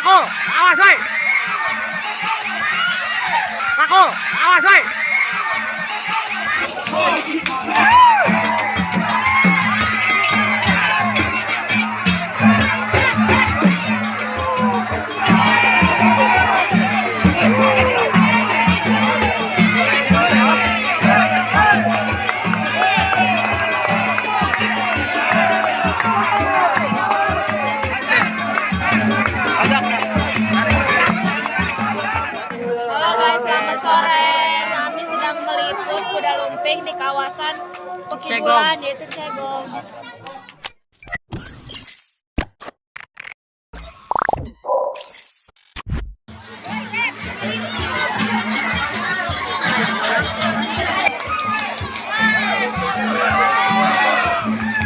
Paku, awas woi. Paku, awas woi. Selamat sore, kami sedang meliput kuda lumping di kawasan Pekibulan, yaitu Cegom.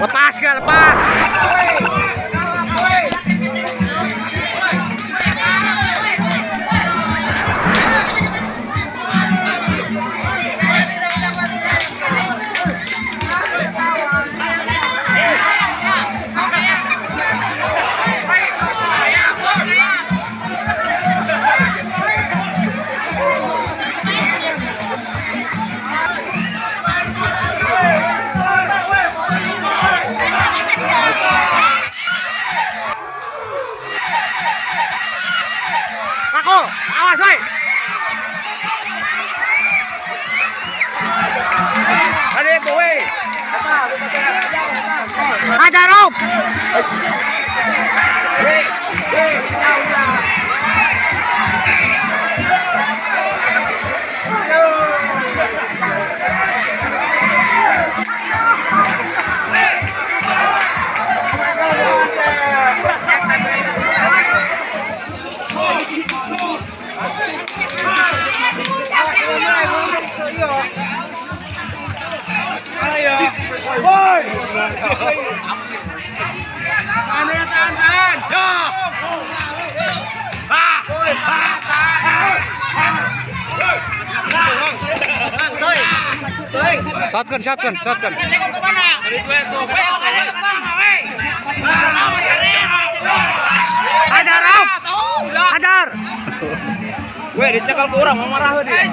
Lepas gak lepas? Paku, awas woi. Ada itu woi. Hajar Om. Woi. Tahan. Shotgun. Hajar Om. Hajar. Weh, dicekal ke orang, mau marah dia.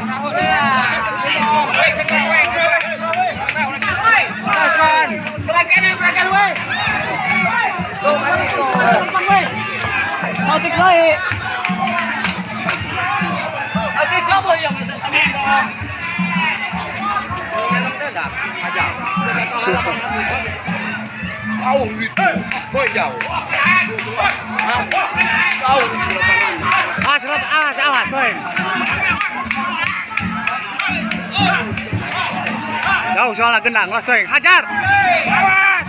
Gerakan weh. Tuh, weh. Sautik weh. Ada siapa yang jauh gitu, boy jauh. Awas, boy. Jauh soalnya gendang, langsung hajar. Awas.